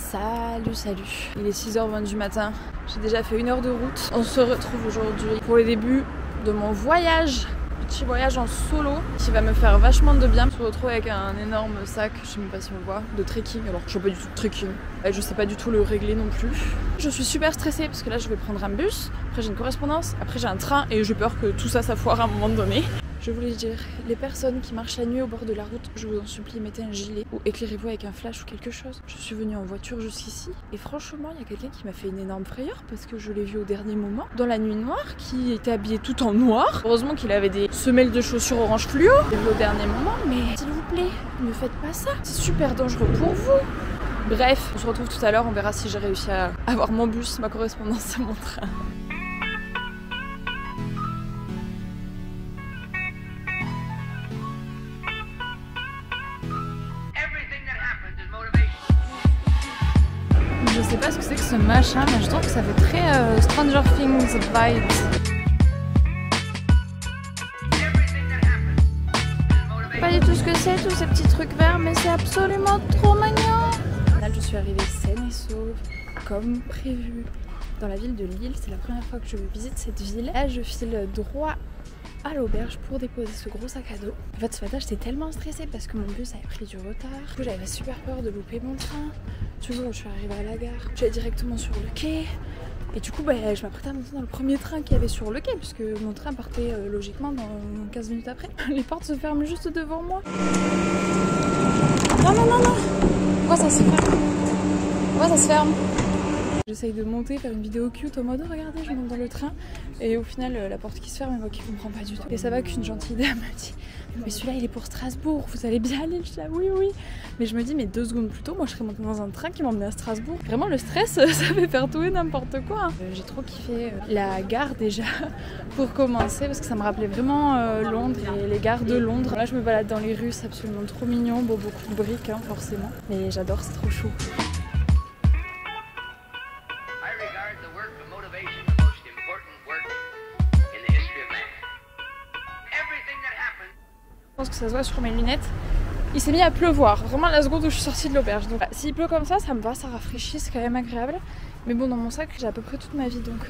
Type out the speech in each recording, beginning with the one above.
Salut, salut. Il est 6h20 du matin. J'ai déjà fait 1 heure de route. On se retrouve aujourd'hui pour le début de mon voyage. Petit voyage en solo qui va me faire vachement de bien. Je me retrouve avec un énorme sac, je sais même pas si on le voit, de trekking. Alors je sais pas du tout de trekking. Je sais pas du tout le régler non plus. Je suis super stressée parce que là je vais prendre un bus. Après j'ai une correspondance. Après j'ai un train et j'ai peur que tout ça foire à un moment donné. Je voulais dire, les personnes qui marchent la nuit au bord de la route, je vous en supplie, mettez un gilet ou éclairez-vous avec un flash ou quelque chose. Je suis venue en voiture jusqu'ici et franchement, il y a quelqu'un qui m'a fait une énorme frayeur parce que je l'ai vu au dernier moment, dans la nuit noire, qui était habillé tout en noir. Heureusement qu'il avait des semelles de chaussures orange fluo. Je l'ai vu au dernier moment, mais s'il vous plaît, ne faites pas ça. C'est super dangereux pour vous. Bref, on se retrouve tout à l'heure, on verra si j'ai réussi à avoir mon bus, ma correspondance et mon train. Je sais pas ce que c'est que ce machin, mais je trouve que ça fait très Stranger Things vibes. Pas du tout ce que c'est, tous ces petits trucs verts, mais c'est absolument trop mignon. Au final, je suis arrivée saine et sauve, comme prévu, dans la ville de Lille. C'est la première fois que je visite cette ville. Là, je file droit à l'auberge pour déposer ce gros sac à dos. En fait, ce matin, j'étais tellement stressée parce que mon bus avait pris du retard. Du coup, j'avais super peur de louper mon train. Du coup, je suis arrivée à la gare, j'allais directement sur le quai. Et du coup, je m'apprêtais à monter dans le premier train qu'il y avait sur le quai, puisque mon train partait logiquement dans 15 minutes après. Les portes se ferment juste devant moi. Non, non, non, non. Pourquoi ça se ferme? Pourquoi ça se ferme? J'essaye de monter, faire une vidéo cute en mode oh, regardez, je monte dans le train. Et au final, la porte qui se ferme, et moi qui comprends pas du tout. Et ça va qu'une gentille dame me dit mais celui-là il est pour Strasbourg, vous allez bien aller? Je dis ah oui, oui. Mais je me dis mais 2 secondes plus tôt, moi je serais montée dans un train qui m'emmenait à Strasbourg. Vraiment, le stress, ça fait faire tout et n'importe quoi. J'ai trop kiffé la gare déjà pour commencer, parce que ça me rappelait vraiment Londres et les gares de Londres. Là, je me balade dans les rues, c'est absolument trop mignon. Bon, beaucoup de briques, hein, forcément. Mais j'adore, c'est trop chou. Je pense que ça se voit sur mes lunettes. Il s'est mis à pleuvoir, vraiment la seconde où je suis sortie de l'auberge. Donc s'il pleut comme ça me va, ça rafraîchit, c'est quand même agréable. Mais bon, dans mon sac, j'ai à peu près toute ma vie. Donc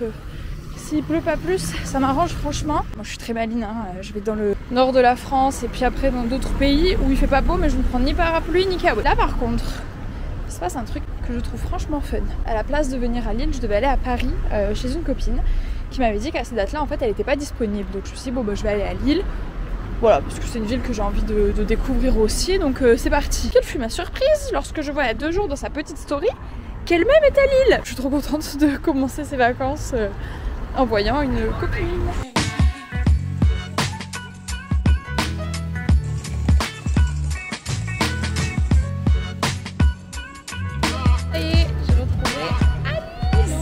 s'il pleut pas plus, ça m'arrange franchement. Moi je suis très maline, hein. Je vais dans le nord de la France et puis après dans d'autres pays où il fait pas beau, mais je ne prends ni parapluie ni caoutchouc. Là par contre, il se passe un truc que je trouve franchement fun. À la place de venir à Lille, je devais aller à Paris chez une copine qui m'avait dit qu'à cette date-là, en fait, elle n'était pas disponible. Donc je me suis dit, bon, je vais aller à Lille. Voilà, parce que c'est une ville que j'ai envie de découvrir aussi, donc c'est parti. Quelle fut ma surprise lorsque je vois il y a 2 jours dans sa petite story qu'elle-même est à Lille. Je suis trop contente de commencer ces vacances en voyant une copine. Ça y est, j'ai retrouvé Alice.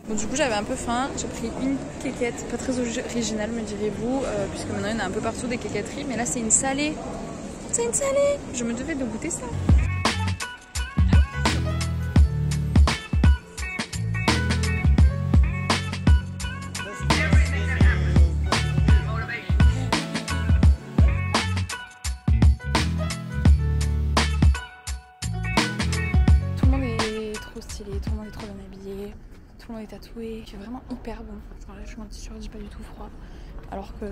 Donc du coup j'avais un peu faim, j'ai pris une quéquette, pas très originale me direz-vous, puisque maintenant il y en a un peu partout des quéquetteries, mais là c'est une salée. C'est une salée. Je me devais de goûter ça. Tout le monde est trop stylé, tout le monde est trop bien habillé. Tout le monde est tatoué, c'est vraiment hyper bon. Enfin, là je suis en t-shirt, j'ai pas du tout froid. Alors que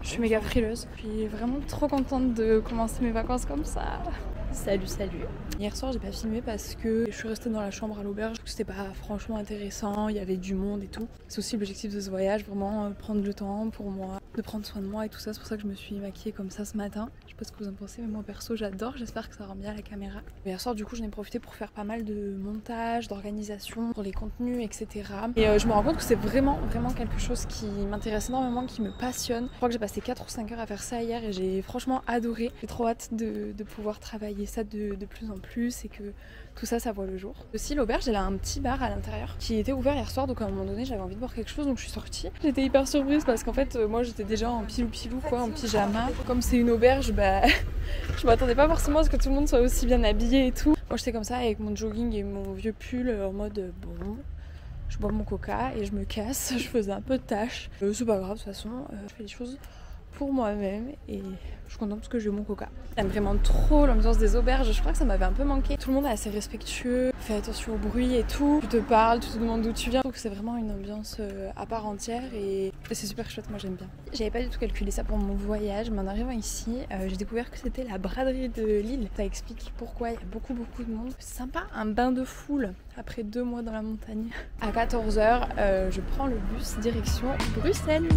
je suis méga frileuse. Je suis vraiment trop contente de commencer mes vacances comme ça. Salut, salut. Hier soir j'ai pas filmé parce que je suis restée dans la chambre à l'auberge. C'était pas franchement intéressant, il y avait du monde et tout. C'est aussi l'objectif de ce voyage, vraiment prendre le temps pour moi, de prendre soin de moi et tout ça. C'est pour ça que je me suis maquillée comme ça ce matin. Je sais pas ce que vous en pensez, mais moi perso j'adore, j'espère que ça rend bien à la caméra. Hier soir du coup j'en ai profité pour faire pas mal de montage, d'organisation pour les contenus, etc. Et je me rends compte que c'est vraiment quelque chose qui m'intéresse énormément, qui me passionne. Je crois que j'ai passé 4 ou 5 heures à faire ça hier et j'ai franchement adoré. J'ai trop hâte de pouvoir travailler voyez ça de plus en plus et que tout ça, ça voit le jour. Aussi, l'auberge, elle a un petit bar à l'intérieur qui était ouvert hier soir, donc à un moment donné, j'avais envie de boire quelque chose, donc je suis sortie. J'étais hyper surprise parce qu'en fait, moi, j'étais déjà en pilou quoi, en pyjama. Comme c'est une auberge, bah, je m'attendais pas forcément à ce que tout le monde soit aussi bien habillé et tout. Moi, j'étais comme ça avec mon jogging et mon vieux pull en mode bon. Je bois mon coca et je me casse, je faisais un peu de tâches. C'est pas grave, de toute façon, je fais les choses pour moi-même et je suis contente parce que j'ai mon coca. J'aime vraiment trop l'ambiance des auberges, je crois que ça m'avait un peu manqué. Tout le monde est assez respectueux, fait attention au bruit et tout. Tu te parles, tu te demandes d'où tu viens. Je trouve que c'est vraiment une ambiance à part entière et c'est super chouette, moi j'aime bien. J'avais pas du tout calculé ça pour mon voyage, mais en arrivant ici, j'ai découvert que c'était la braderie de Lille. Ça explique pourquoi il y a beaucoup de monde. C'est sympa, un bain de foule après 2 mois dans la montagne. À 14h, je prends le bus direction Bruxelles.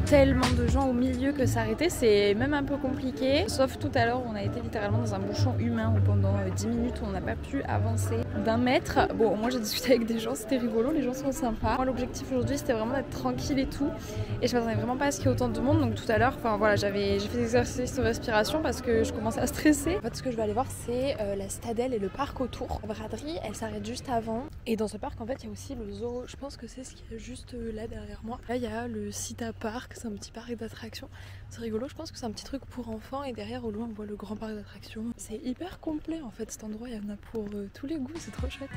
Tellement de gens au milieu que s'arrêter c'est même un peu compliqué, sauf tout à l'heure on a été littéralement dans un bouchon humain où pendant 10 minutes on n'a pas pu avancer d'1 mètre. Bon, moi j'ai discuté avec des gens, c'était rigolo, les gens sont sympas. Moi l'objectif aujourd'hui c'était vraiment d'être tranquille et tout, et je m'attendais vraiment pas à ce qu'il y ait autant de monde, donc tout à l'heure, enfin voilà, j'ai fait des exercices de respiration parce que je commençais à stresser. En fait ce que je vais aller voir c'est la Stadelle et le parc autour. La braderie elle s'arrête juste avant, et dans ce parc en fait il y a aussi le zoo, je pense que c'est ce qu'il y a juste là derrière moi. Là il y a le Cita Park, c'est un petit parc d'attractions. C'est rigolo, je pense que c'est un petit truc pour enfants, et derrière au loin on voit le grand parc d'attractions. C'est hyper complet en fait cet endroit, il y en a pour tous les goûts, c'est trop chouette.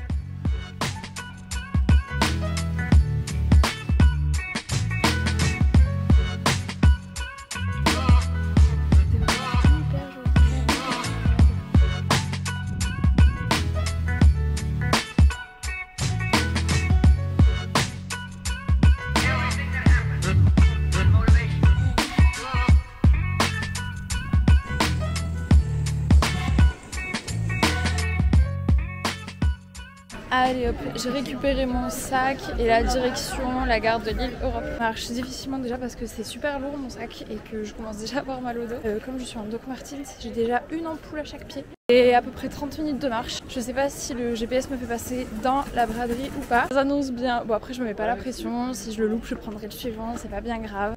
Allez hop, j'ai récupéré mon sac et la direction, la gare de Lille Europe. Je marche difficilement déjà parce que c'est super lourd mon sac et que je commence déjà à avoir mal au dos. Comme je suis en Doc Martens, j'ai déjà une ampoule à chaque pied. Et à peu près 30 minutes de marche. Je sais pas si le GPS me fait passer dans la braderie ou pas. Ça annonce bien. Bon après je me mets pas la pression, si je le loupe je prendrai le suivant, c'est pas bien grave.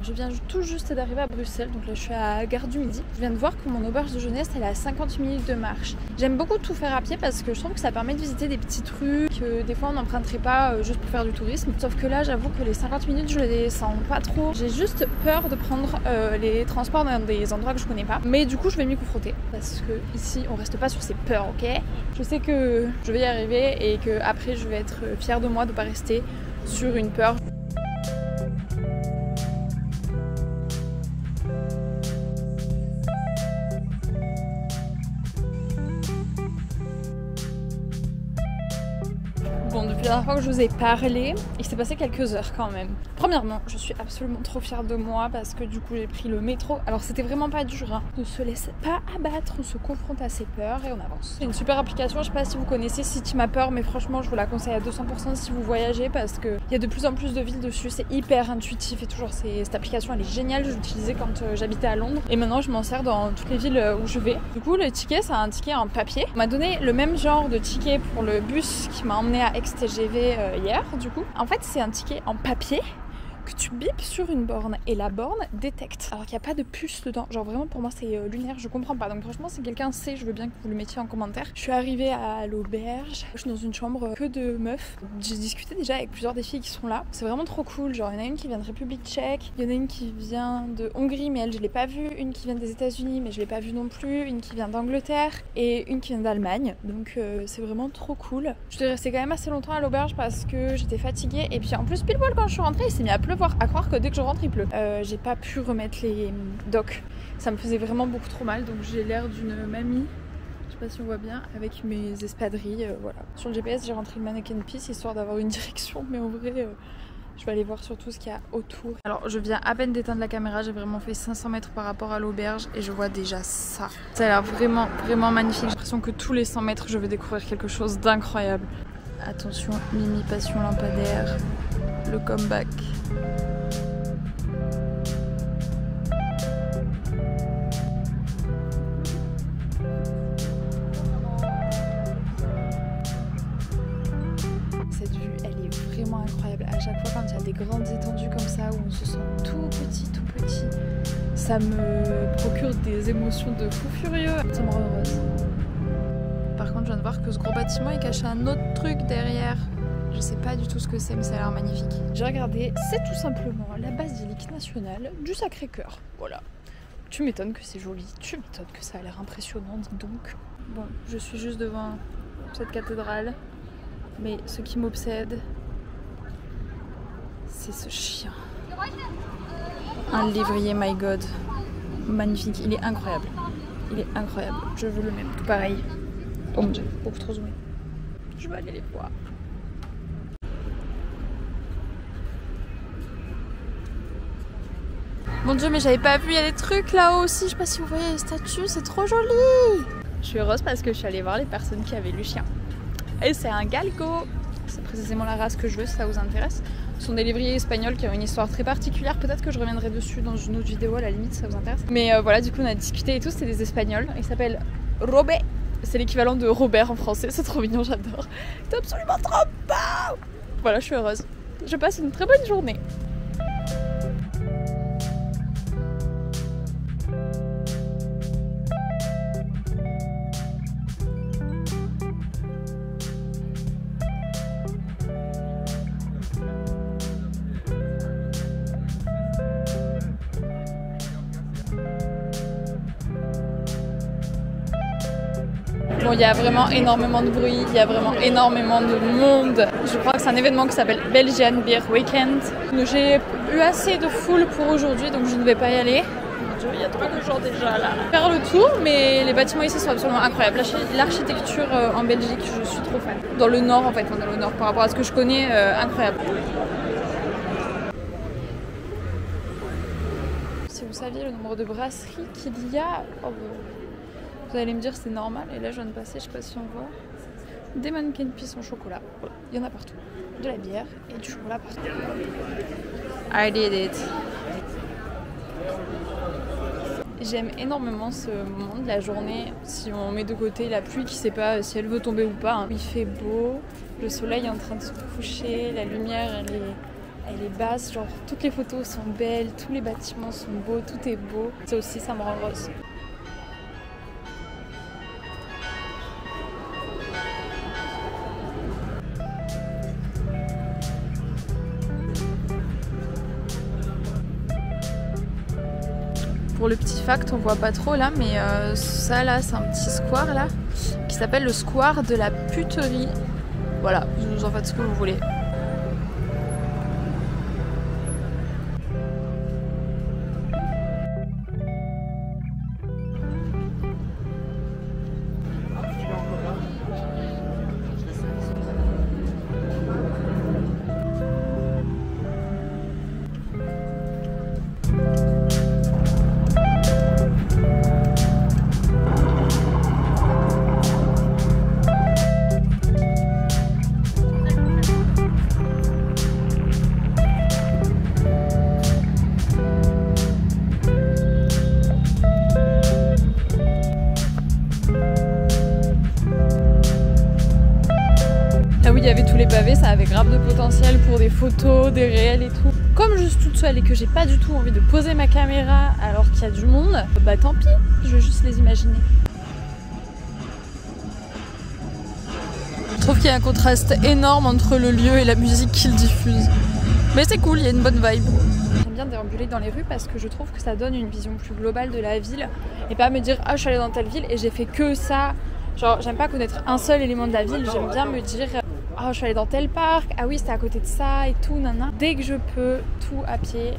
Je viens tout juste d'arriver à Bruxelles, donc là je suis à Gare du Midi. Je viens de voir que mon auberge de jeunesse elle est à 50 minutes de marche. J'aime beaucoup tout faire à pied parce que je trouve que ça permet de visiter des petits trucs que des fois on n'emprunterait pas juste pour faire du tourisme. Sauf que là j'avoue que les 50 minutes je les sens pas trop. J'ai juste peur de prendre les transports dans des endroits que je connais pas. Mais du coup je vais m'y confronter parce que ici on reste pas sur ses peurs, ok? Je sais que je vais y arriver et que après je vais être fière de moi de pas rester sur une peur. Bon, depuis la dernière fois que je vous ai parlé, il s'est passé quelques heures quand même. Premièrement, je suis absolument trop fière de moi parce que du coup j'ai pris le métro. Alors c'était vraiment pas dur, hein. Ne se laisse pas abattre, on se confronte à ses peurs et on avance. C'est une super application, je sais pas si vous connaissez City Mapper, mais franchement je vous la conseille à 200% si vous voyagez parce qu'il y a de plus en plus de villes dessus, c'est hyper intuitif et toujours cette application elle est géniale, je l'utilisais quand j'habitais à Londres et maintenant je m'en sers dans toutes les villes où je vais. Du coup le ticket c'est un ticket en papier. On m'a donné le même genre de ticket pour le bus qui m'a emmené à TGV hier du coup. En fait c'est un ticket en papier que tu bipes sur une borne et la borne détecte. Alors qu'il n'y a pas de puce dedans. Genre vraiment pour moi c'est lunaire, je comprends pas. Donc franchement si quelqu'un sait, je veux bien que vous le mettiez en commentaire. Je suis arrivée à l'auberge, je suis dans une chambre que de meufs. J'ai discuté déjà avec plusieurs des filles qui sont là. C'est vraiment trop cool. Genre il y en a une qui vient de République tchèque, il y en a une qui vient de Hongrie mais elle je l'ai pas vue, une qui vient des États-Unis mais je l'ai pas vue non plus, une qui vient d'Angleterre et une qui vient d'Allemagne. Donc c'est vraiment trop cool. Je suis restée quand même assez longtemps à l'auberge parce que j'étais fatiguée et puis en plus pile poil quand je suis rentrée il s'est mis à pleuvoir. À croire que dès que je rentre il pleut. J'ai pas pu remettre les docks, ça me faisait vraiment beaucoup trop mal donc j'ai l'air d'une mamie. Je sais pas si on voit bien, avec mes espadrilles, voilà. Sur le GPS j'ai rentré le mannequin piece histoire d'avoir une direction, mais en vrai je vais aller voir surtout ce qu'il y a autour. Alors je viens à peine d'éteindre la caméra, j'ai vraiment fait 500 mètres par rapport à l'auberge et je vois déjà ça. Ça a l'air vraiment vraiment magnifique, j'ai l'impression que tous les 100 mètres je vais découvrir quelque chose d'incroyable. Attention, Mimi Passion Lampadaire, le comeback. Incroyable. À chaque fois quand il y a des grandes étendues comme ça où on se sent tout petit, ça me procure des émotions de fou furieux. Ça me rend heureuse. Par contre je viens de voir que ce gros bâtiment il cache un autre truc derrière. Je sais pas du tout ce que c'est mais ça a l'air magnifique. J'ai regardé, c'est tout simplement la basilique nationale du Sacré-Cœur. Voilà. Tu m'étonnes que c'est joli, tu m'étonnes que ça a l'air impressionnant, dis donc. Bon, je suis juste devant cette cathédrale, mais ce qui m'obsède, c'est ce chien. Un lévrier, my god. Magnifique, il est incroyable. Il est incroyable, je veux le même. Tout pareil. Oh mon dieu, beaucoup trop zoomé. Je vais aller les voir. Mon dieu, mais j'avais pas vu, il y a des trucs là-haut aussi. Je sais pas si vous voyez les statues, c'est trop joli. Je suis heureuse parce que je suis allée voir les personnes qui avaient le chien. Et c'est un galgo. C'est précisément la race que je veux si ça vous intéresse. Ce sont des lévriers espagnols qui ont une histoire très particulière. Peut-être que je reviendrai dessus dans une autre vidéo à la limite si ça vous intéresse. Mais voilà, du coup on a discuté et tout, c'était des espagnols. Ils s'appellent Robé. C'est l'équivalent de Robert en français, c'est trop mignon, j'adore. C'est absolument trop beau. Voilà, je suis heureuse. Je passe une très bonne journée. Bon, il y a vraiment énormément de bruit, il y a vraiment énormément de monde. Je crois que c'est un événement qui s'appelle Belgian Beer Weekend. J'ai eu assez de foule pour aujourd'hui, donc je ne vais pas y aller. Il y a trop de gens déjà là. Faire le tour, mais les bâtiments ici sont absolument incroyables. L'architecture en Belgique, je suis trop fan. Dans le nord en fait, dans le nord par rapport à ce que je connais, incroyable. Si vous saviez le nombre de brasseries qu'il y a, oh, vous allez me dire c'est normal, et là je viens de passer, je sais pas si on voit, des mannequins piece en chocolat. Il y en a partout. De la bière et du chocolat partout. I did it. J'aime énormément ce moment de la journée, si on met de côté la pluie qui sait pas si elle veut tomber ou pas. Hein. Il fait beau, le soleil est en train de se coucher, la lumière elle est basse, genre toutes les photos sont belles, tous les bâtiments sont beaux, tout est beau. Ça aussi ça me rend heureuse. Pour le petit fact, on voit pas trop là, mais ça là, c'est un petit square là, qui s'appelle le square de la puterie. Voilà, vous en faites ce que vous voulez. Il y avait tous les pavés, ça avait grave de potentiel pour des photos, des réels et tout. Comme je suis toute seule et que j'ai pas du tout envie de poser ma caméra alors qu'il y a du monde, bah tant pis, je veux juste les imaginer. Je trouve qu'il y a un contraste énorme entre le lieu et la musique qu'il diffuse. Mais c'est cool, il y a une bonne vibe. J'aime bien déambuler dans les rues parce que je trouve que ça donne une vision plus globale de la ville et pas me dire ah je suis allée dans telle ville et j'ai fait que ça. Genre j'aime pas connaître un seul élément de la ville, j'aime bien me dire ah, je suis allée dans tel parc, ah oui, c'était à côté de ça et tout, nana. Dès que je peux, tout à pied.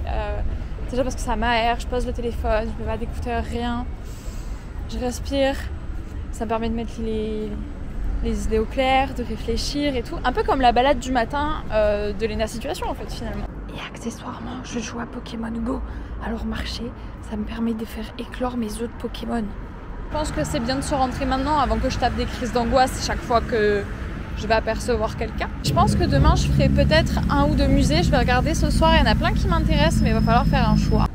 Déjà parce que ça m'aère, je pose le téléphone, je mets pas d'écouteurs, rien. Je respire. Ça me permet de mettre les idées au clair, de réfléchir et tout. Un peu comme la balade du matin de Lena Situation en fait finalement. Et accessoirement, je joue à Pokémon Go. Alors marcher, ça me permet de faire éclore mes œufs de Pokémon. Je pense que c'est bien de se rentrer maintenant avant que je tape des crises d'angoisse chaque fois que je vais apercevoir quelqu'un. Je pense que demain je ferai peut-être 1 ou 2 musées. Je vais regarder ce soir, il y en a plein qui m'intéressent mais il va falloir faire un choix.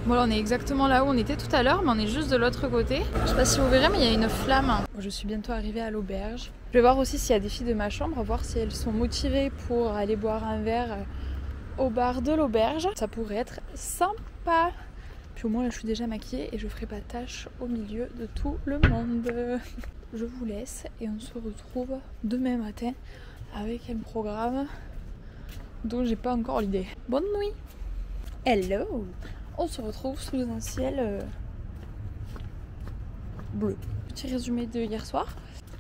Bon là on est exactement là où on était tout à l'heure, mais on est juste de l'autre côté. Je sais pas si vous verrez mais il y a une flamme. Bon, je suis bientôt arrivée à l'auberge. Je vais voir aussi s'il y a des filles de ma chambre, voir si elles sont motivées pour aller boire un verre au bar de l'auberge. Ça pourrait être sympa. Puis au moins là je suis déjà maquillée et je ferai pas tâche au milieu de tout le monde. Je vous laisse et on se retrouve demain matin avec un programme dont j'ai pas encore l'idée. Bonne nuit. Hello. On se retrouve sous un ciel bleu. Petit résumé de hier soir.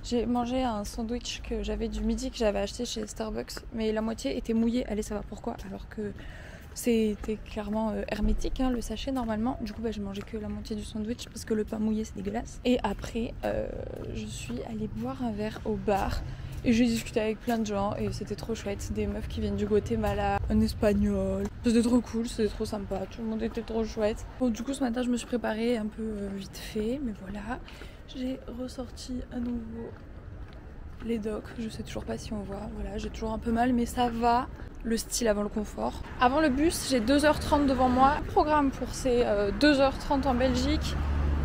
J'ai mangé un sandwich que j'avais du midi que j'avais acheté chez Starbucks, mais la moitié était mouillée. Allez savoir pourquoi, alors que c'était clairement hermétique hein, le sachet normalement. Du coup j'ai mangé que la moitié du sandwich parce que le pain mouillé c'est dégueulasse. Et après je suis allée boire un verre au bar. Et j'ai discuté avec plein de gens et c'était trop chouette. Des meufs qui viennent du Guatemala, un espagnol. C'était trop cool, c'était trop sympa. Tout le monde était trop chouette. Bon, du coup, ce matin, je me suis préparée un peu vite fait. Mais voilà, j'ai ressorti à nouveau les docks. Je sais toujours pas si on voit. Voilà, j'ai toujours un peu mal, mais ça va. Le style avant le confort. Avant le bus, j'ai 2h30 devant moi. Le programme pour ces 2h30 en Belgique,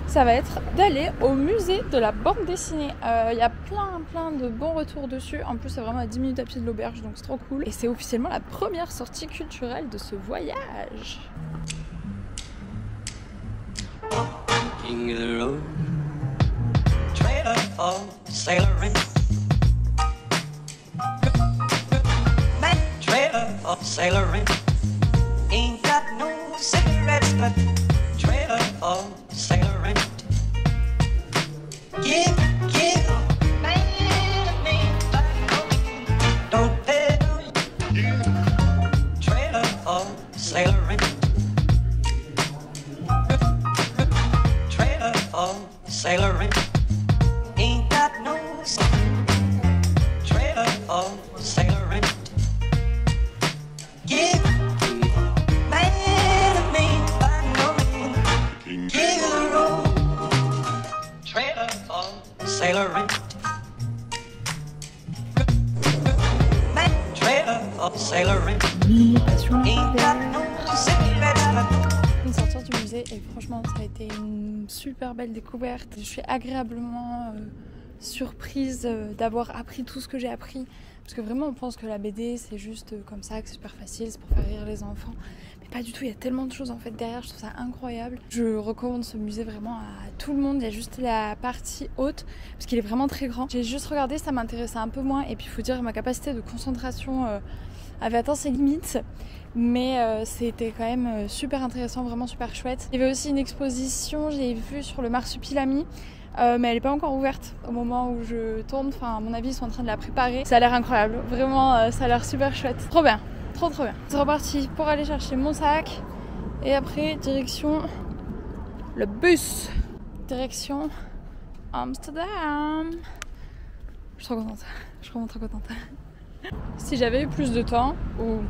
ça va être d'aller au musée de la bande dessinée. Il y a plein de bons retours dessus. En plus, c'est vraiment à 10 minutes à pied de l'auberge, donc c'est trop cool. Et c'est officiellement la première sortie culturelle de ce voyage. Une sortir du musée et franchement ça a été une super belle découverte. Je suis agréablement surprise d'avoir appris tout ce que j'ai appris. Parce que vraiment on pense que la BD c'est juste comme ça, que c'est super facile, c'est pour faire rire les enfants. Mais pas du tout, il y a tellement de choses en fait derrière, je trouve ça incroyable. Je recommande ce musée vraiment à tout le monde. Il y a juste la partie haute, parce qu'il est vraiment très grand. J'ai juste regardé, ça m'intéressait un peu moins. Et puis il faut dire ma capacité de concentration avait atteint ses limites. Mais c'était quand même super intéressant, vraiment super chouette. Il y avait aussi une exposition, j'ai vu sur le marsupilami. Mais elle n'est pas encore ouverte au moment où je tourne. Enfin, à mon avis, ils sont en train de la préparer. Ça a l'air incroyable. Vraiment, ça a l'air super chouette. Trop bien. Trop bien. C'est reparti pour aller chercher mon sac. Et après, direction le bus. Direction Amsterdam. Je suis trop contente. Je suis vraiment trop contente. Si j'avais eu plus de temps, ou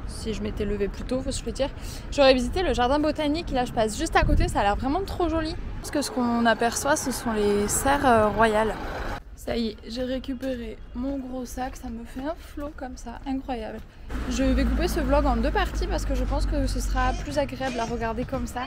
si je m'étais levée plus tôt, faut se le dire, j'aurais visité le jardin botanique. Là, je passe juste à côté. Ça a l'air vraiment trop joli. Parce que ce qu'on aperçoit, ce sont les serres royales. Ça y est, j'ai récupéré mon gros sac, ça me fait un flot comme ça, incroyable. Je vais couper ce vlog en 2 parties parce que je pense que ce sera plus agréable à regarder comme ça.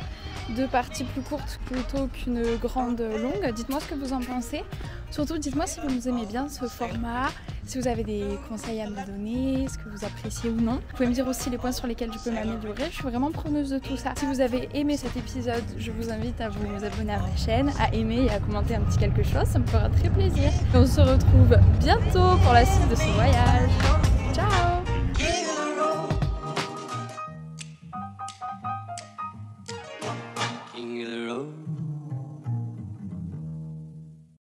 2 parties plus courtes plutôt qu'une grande longue. Dites-moi ce que vous en pensez. Surtout, dites-moi si vous aimez bien ce format, si vous avez des conseils à me donner, ce que vous appréciez ou non. Vous pouvez me dire aussi les points sur lesquels je peux m'améliorer. Je suis vraiment preneuse de tout ça. Si vous avez aimé cet épisode, je vous invite à vous abonner à ma chaîne, à aimer et à commenter un petit quelque chose. Ça me fera très plaisir. Et on se retrouve bientôt pour la suite de ce voyage. Ciao!